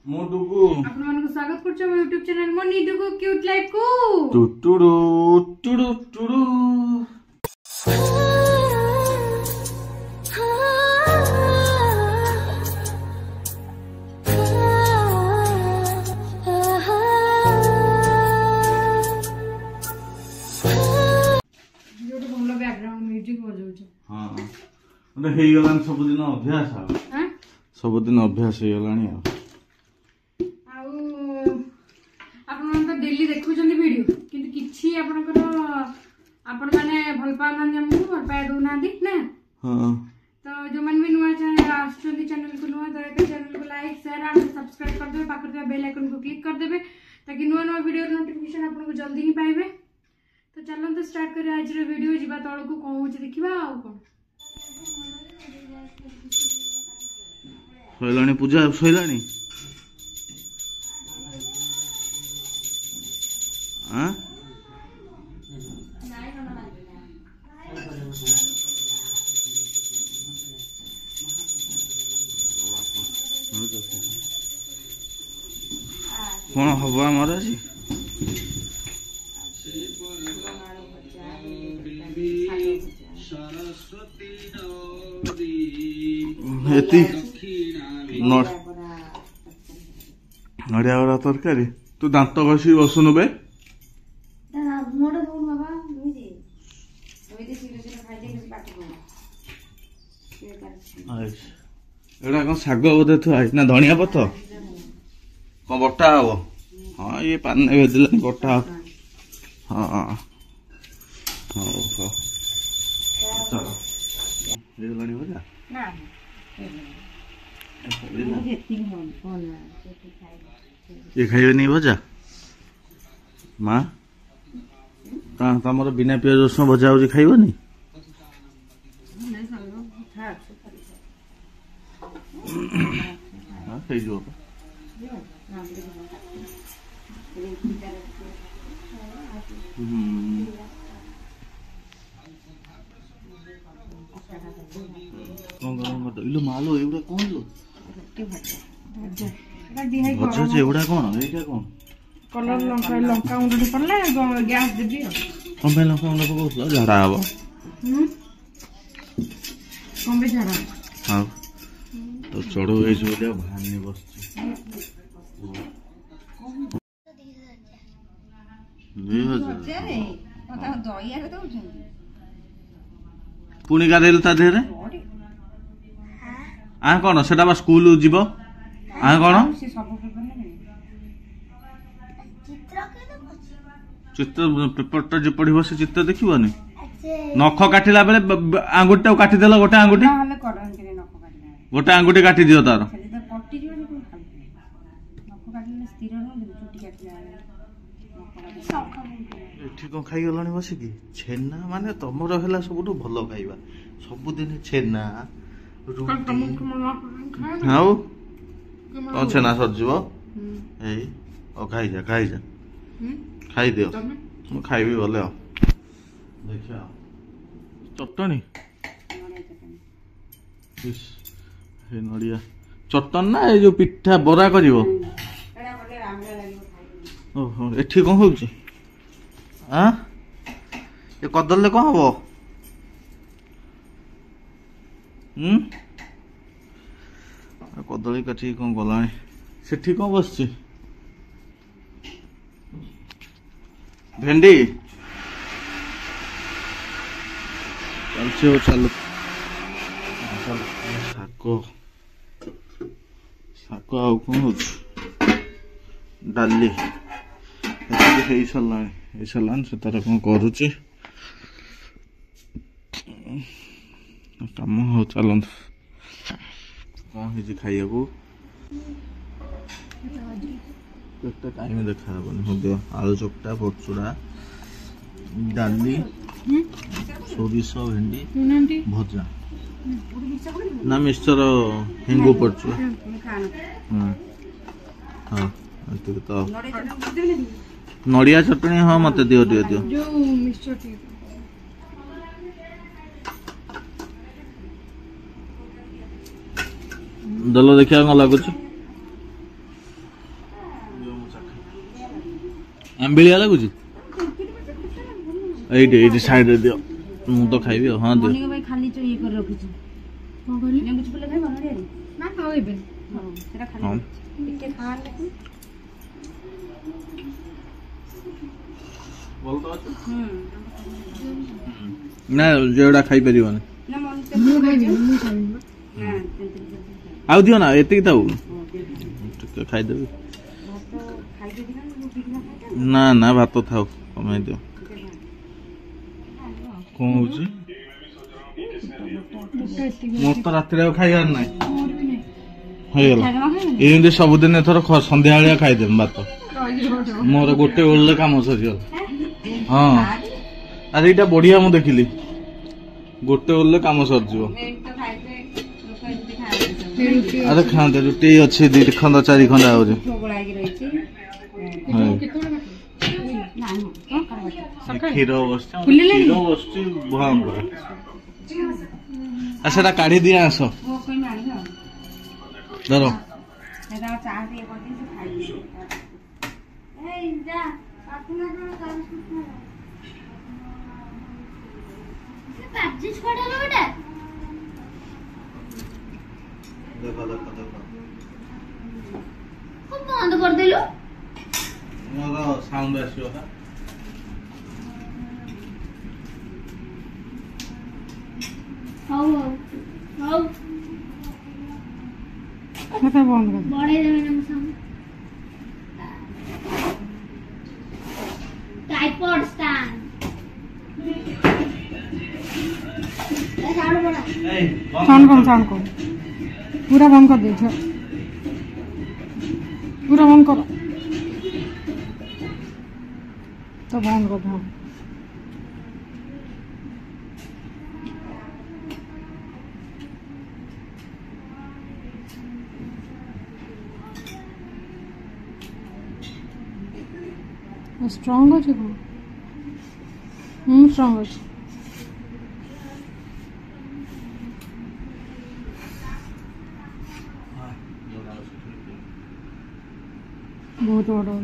मो डुगु आपण मानको स्वागत करछो मो YouTube चैनल मो निडुगु क्यूट लाइफ को टुटुडु टुडु टुडु जोटे बोलो बैकग्राउंड म्यूजिक बजाउछ। हां ओने हेई गलान सब दिन अभ्यास हां सब दिन अभ्यास हे गलानी तो डेली देखुचंदी वीडियो किंतु किछि आपनकर आपण माने भल पाउना हमहु भल पाए दोना दी ना। हां तो जो मन भी नुआ चैनल आछंदी चैनल को नुआ दया के चैनल को लाइक शेयर एंड सब्सक्राइब कर देबे पाकर दे बेल आइकन को क्लिक कर देबे ताकि नुआ नुआ वीडियो नोटिफिकेशन आपन को जल्दी ही पाइबे। तो चलन तो स्टार्ट करे आज रे वीडियो जिबा तळ को कोन होची देखिबा आ कोन सोइलानी पूजा सोइलानी हां कौन हवा हमारा जी हेती नड़िया वाला तरकारी तू दांत घसी बसुनु बे एड़ा कौन शाग बोधे थुआ ना धनिया पत्र कौन बटा हम हाँ ये पान भेदिल बटा हाँ हाँ भजा ये खाइबे नहीं भजा माँ तमर बिना पियाज रसुन भजा हो खाइबनी इलो मालो एवडा कौन लो भजा जे एवडा कौन एटा कौन कलर लंका लंका उंडे पड़ला गैस देबी कम पे लंका उंडे पकोला झाड़ा हबो कम पे झाड़ा हां तो चढ़ो ए जो ले भानी बसची पुणी गाधेल ता देहरे आ कौन सेटा बा स्कूल जीव आ कौन चित्र पेपर जो पढ़ से चित्र देखनी नख काटिला बेले आंगुठी काटिदेल गोटे आंगुठी गोटे आंगुठी काटी दियो तार एठी कौन खाई गलानी बसिकी छेना माने तमर हैला सबुठु भलो खाइबा सबुदिन छेना हाउ तो छेना सरजिव ए ओ खाई जा खाई दियो मु खाइबी गले देखिया चटनी हे नड़िया चटन ना ये जो पिठा बरा करिवो ओहो एठी कौन होउची हाँ ये कदल कौन हम कदली काटी कौन गला से कौन बस भेंडी चलो चलो शाग आउ कौन हो डाली सारा से तार कौन करुचे कम हो चलत कौन है खाइया को टाइम देखा आलू चकटा पचुड़ा डाली सोरिष भेंडी भजा ना मिक्सचर हिंगू पचुड़ा हाँ तो नड़िया चटनी हाँ मत दियो दियो दियो दल देखा कौन लगुच आंबिलिया लगुच ये साइड रे दियो मु तो खाइबी हां दियो मनी भाई खाली जो ये कर रखी छ कोन कहली लेंगु चिपले खाइ बनरे ना खाओ एबे हां सेटा खाली टिके खा ले बोल तो ना जेड़ा खाइ परिबन ना मन से मु खाइबी ना आउ दियो ना एते ताऊ खाइ देबे खाइ देबी ना मु ठीक ना खाइ ना ना भात थाओ कमाइ दियो कौन होची मोर तो रात रे खाइयार नै होइगला एंदे सब दिन एथर संध्या बेला खाइ देम भात मोर गोटे ओल्ले काम सरियो हां अरे इटा बढ़िया मु देखिली गोटे ओल्ले काम सर जीवो अरे खाते रुटी अच्छी 2 खंड 4 खंड आउ जे खीरो बसचा खीरो बसची भम अच्छा काढ़ी दिया आसो धरो बंद कर देलो मोर साउंड आसियो का हाउ हाउ खाता बंद कर बड़े देवे ना साउंड ट्राइपॉड स्टैंड साउंड बड़ा साउंड कौन पूरा बंद कर दे पूरा बंद करो तो बंद कर दो स्ट्रांग हो चुका स्ट्रांग हो बहुत बड़ा हो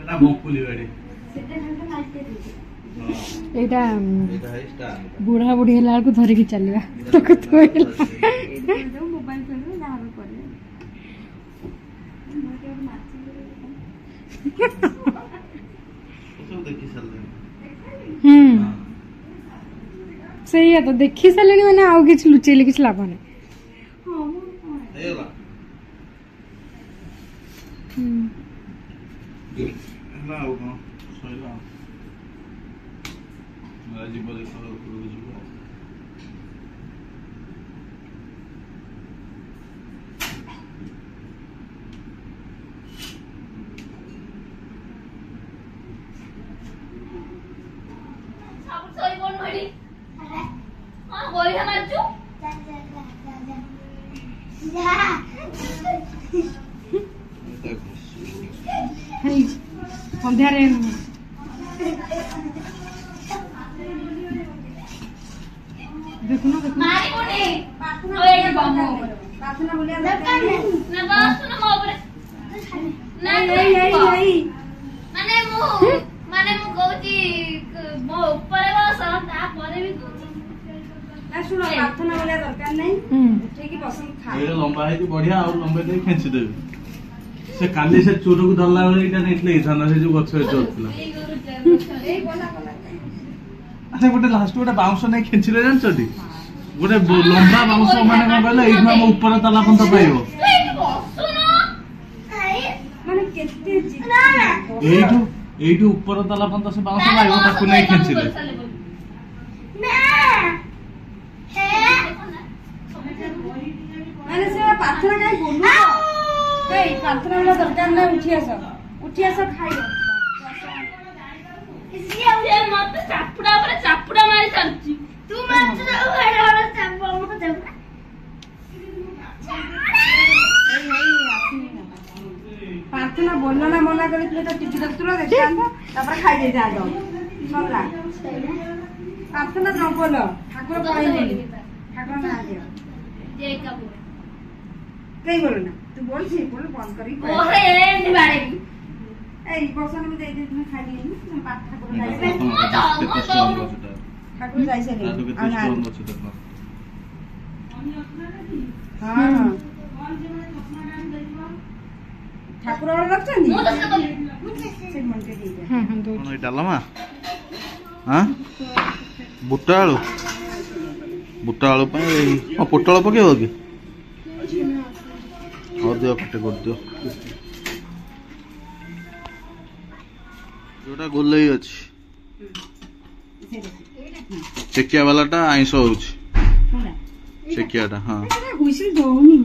एटा बोकुली बेडी एटा बुढ़ा बुढ़ी हला को धरि के चलबा तक तो मोबाइल पे ना हम करे सही है तो देखी सारे मैंने आउ किछ लुचेले किछ लाभ नहीं सन्ध्यारे देखो ना मारी मुनी ओ एटा बम्बो प्रार्थना बोलिया दरकार ना बस सुनो मो ऊपर ना नहीं माने मु कहूची मो ऊपर बस ता परे भी ना सुनो प्रार्थना बोलिया दरकार नहीं ठीक पसंद खा ये लंबा है बढ़िया और लंबे दे खेंची दे से काली से चोर को धरला वाले इटा नेटले थाना से जो गछ चोरला ए बोला अच्छा गोटे लास्ट गोटे बाउंस नहीं खेंचिले जान चटी गोटे लंबा बाउंस माने का कहले एठा हम ऊपर ताला पंत पाइबो माने केते एठू ऊपर ताला पंत से बाउंस पाइबो ताकू नहीं खेंचिले माने से प्रार्थना काई बोलू ए प्रार्थना वाला दरकार ना उठी आसो खाइयो इसलिए मत चापुड़ा मारी चलची तू मत वाला चापो मत दे प्रार्थना बोलना ना मना करी तो टीवी देखतुला देखता तापर खाइ दे जा दो सरला प्रार्थना न बोलो ठाकुर पळाइले ठाकुर ना दियो जय कबूल कहीं बोलो ना तू बोल से बोल बंद करी ओहे एंड बारे ए बसन में दे दे तुम्हें खाली नहीं पाठ ठाकुर जाई ठाकुर जाई से नहीं हां ठाकुर और रखछन मु तो से से मन के दे दे हां हां दो कौन डालमा हां बुट आलू पे पोटल पकेब कि हाँ दियो कटे कर दियो जोटा गोलई अच्छी चेकिया वाला टा आइंस होउछ चेकिया टा हाँ हुइसिल दोनी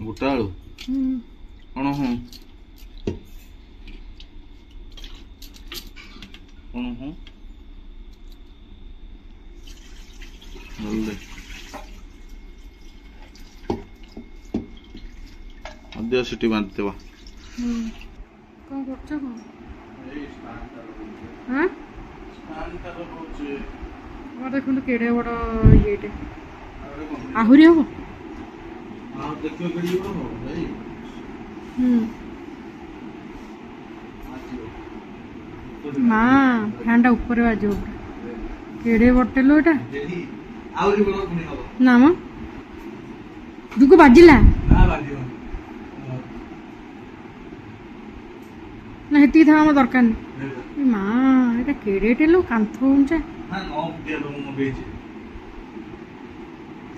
बुट आलू कौन हूँ कौन हूँ अद्य सिटी बांध देवा कौन करछ कौन हां वो देखो तो केड़े बड़ येटे आहुरी हो हां देखियो केड़ी हो भाई माँ फैन टा ऊपर बाजो केड़े बटे लो एटा आउरी बड़ पुनी हो ना म दुको बाजिला ना बाजियो ना हेती था हम दरकार नहीं माँ एटा केड़े लो कांथो उंचा हां नो दे लो मो बेचे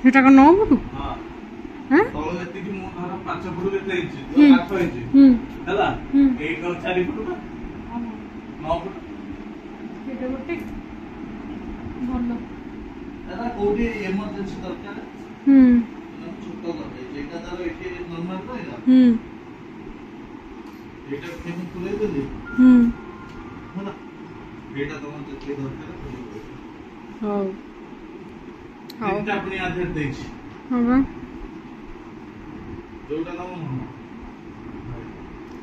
सेटा को नो बुटू हां हां तो एति कि मो घर 5 फुट लेते हिची 8 हिची हला 8 और 4 फुट का 9 फुट केड़े बटे बोलो दादा कोडी इमरजेंसी दरकार छोटो कर जेटा दादा एठी नॉर्मल तो है एटा केमन तुले देली होला बेटा तो मन के दरकार हां हां तीनटा अपनी आधे देछि हां बा जोटा ना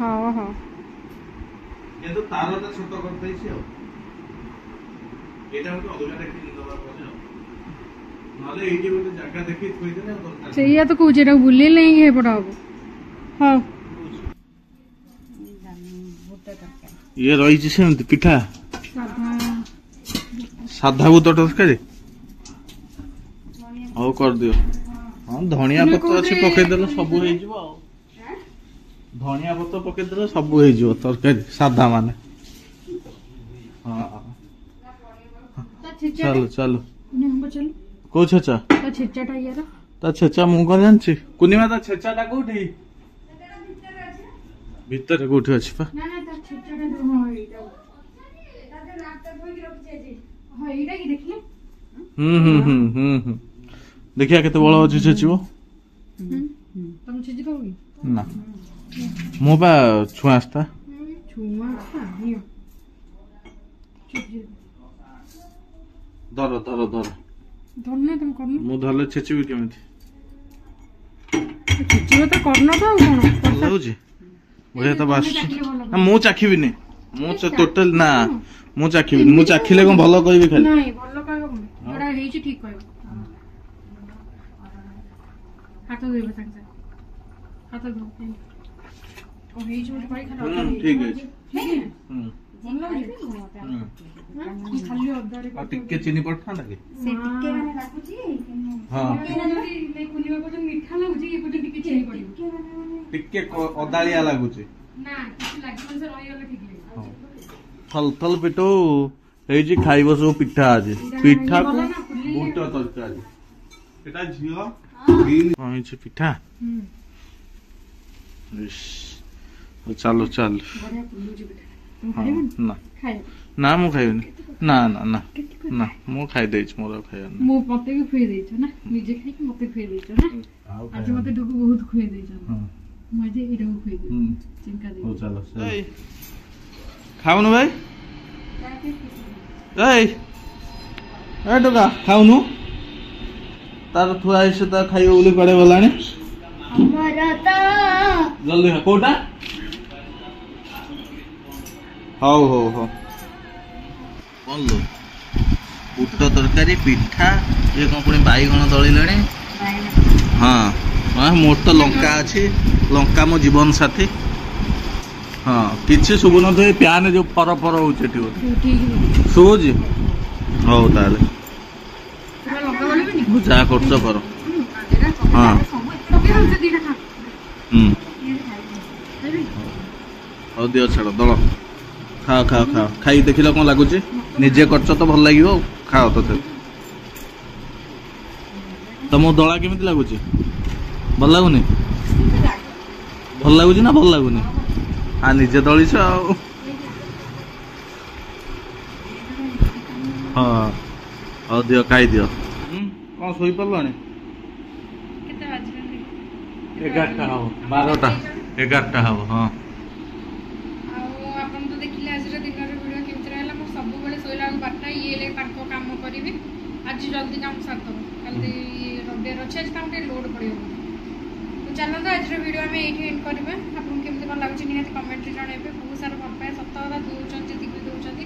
हां हां ये तो तारटा छोटो कर देछि हो एटा मते अदुला देखि दबा पड़े नाले ए जे मते जगह देखि थोई देना दरकार सही तो कुछ एटा बुले लेंगे हे पड़ा हो हां ये रही सेमती पिठा साधा बुट तरकारी हौ कर दियो हाँ धनिया पत्र अच्छी पकईदेल सब हो धनिया पत्र पकईदेल सब हो तरकारी साधा माने हाँ चलो चलो कौ छेचा ता छेचा मु कौन जानछि कुनिमा ता छेचाटा कोठी भीतर कोठी अछि पा देखिया केते बड़ अछि छेचिबो तुम छेची दोगी ना मो बा छुआस्ता नियो धर धर धर धरना तुम करनो मु धरले छेचिबी केमिति छेचिबो तो करनो तो कोन लाउजी बढ़िया तो बास ना मु चाखिबिनी मु टोटल ना मु चाखिबिनी मु चाखिले कोन भलो कहबी खाली नहीं भलो कहबो एडा हेची ठीक कहबो हाथ धोइबो संगे हाथ धो ओ हेची मत पाई खाना ठीक है खाली अदारे आ टिके चीनी पड़था ना के से टिके माने लागुची हां ले कुनिबा को मीठा लागुची ए को टिके चीनी पड़िबो टिके अदालिया लागुची ना किछ लागबो से रही गले ठीक लागो थल थल पेटो हे जी खाइबो सब पिठा आज पिठा को बूट तरकारी एटा झियो कहीं छे पिठा इस चलो चल बढ़िया पुल्लू जी बेटा ना खाए ना मु खाइबनी ना ना ना ना मु खाइ देछ मोर खाइ मु मते भी खुए देछ ना निजे खाइ के मते खुए देछ ना आज मते डुगु बहुत खुए देछ मजे इडो खुए दे चिंका दे हो चलो ए खाउनु भाई ए डुगा खाउनु तार थुआ से त खाइयो उली पड़े बोलानी हमरा त जल्दी कोटा ହଉ ହଉ ହଉ କଣ लो ବୁଟ ତରକାରୀ ପିଠା ଇଏ କଣ ପୁଣି ବାଇଗଣ ଦଳିଲେଣି। ହଁ ହଁ ମୋର ତ ଲଙ୍କା ଅଛି ଲଙ୍କା ମୋ ଜୀବନ ସାଥୀ। ହଁ କିଛି ଶୁଭୁନଥିବ ପ୍ୟାନ ଯୋଉ ଫର ଫର ହଉଛି ଏଠି ଶୁଭୁଛି। ହଉ ତାହେଲେ ଯାହା କରୁଛ କର। ହଁ ହଉ ଦିଅ ଛାଡ଼ ଦଳ ଖାଅ ଖାଅ ଖାଅ ଖାଇ ଦେଖିଲ କଣ ଲାଗୁଛି ନିଜେ କରୁଛ ତ ଭଲ ଲାଗିବ ଆଉ ଖାଅ ତଥାପି। ତମକୁ ଦଳା କେମିତି ଲାଗୁଛି ଭଲ ଲାଗୁନି ଭଲ ଲାଗୁଛି ନା ଭଲ ଲାଗୁନି ଆ ନିଜେ ଦଳିଛ ଆଉ। ହଁ ହଉ ଦିଅ ଖାଇଦିଅ। କଣ ଶୋଇପାରିଲଣି 11ଟା ହବ 12ଟା 11ଟା ହବ। ହଁ ଆପଣ ତ ଦେଖିଲେ ଆଜିର ଦିନର ଭିଡ଼ିଓ କେମିତି ରହିଲା। ମୁଁ ସବୁବେଳେ ଶୋଇଲା ବେଳକୁ 12ଟା ଇଏ ତାଙ୍କ କାମ କରିବି ଆଜି ଜଲ୍ଦି କାମ ସାରିଦେବ କାଲି ରବିବାର ଅଛି ଆଜି ତାଙ୍କୁ ଟିକେ ଲୋଡ୍ ପଡ଼ିବ। ତ ଚାଲନ୍ତୁ ଆଜିର ଭିଡ଼ିଓ ଆମେ ଏଇଠି ଏଣ୍ଡ କରିବା। ଆପଣଙ୍କୁ କେମିତି କ'ଣ ଲାଗୁଛି ନିହାତି କମେଣ୍ଟରେ ଜଣାଇବେ। ବହୁତ ସାରା ଭଲ ପାଇବା ସତ କଥା ଦେଉଛନ୍ତି ଯେତିକି ଦେଉଛନ୍ତି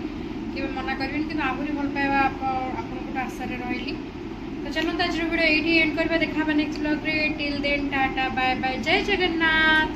କେବେ ମନା କରିବେନି କିନ୍ତୁ ଆହୁରି ଭଲ ପାଇବା ଆପଣଙ୍କଠୁ ଆଶାରେ ରହିଲି। ତ ଚାଲନ୍ତୁ ଆଜିର ଭିଡ଼ିଓ ଏଇଠି ଏଣ୍ଡ କରିବା। ଦେଖା ହେବା ନେକ୍ସଟ ବ୍ଲଗ୍ରେ। Till then tata bye bye ଜୟ ଜଗନ୍ନାଥ।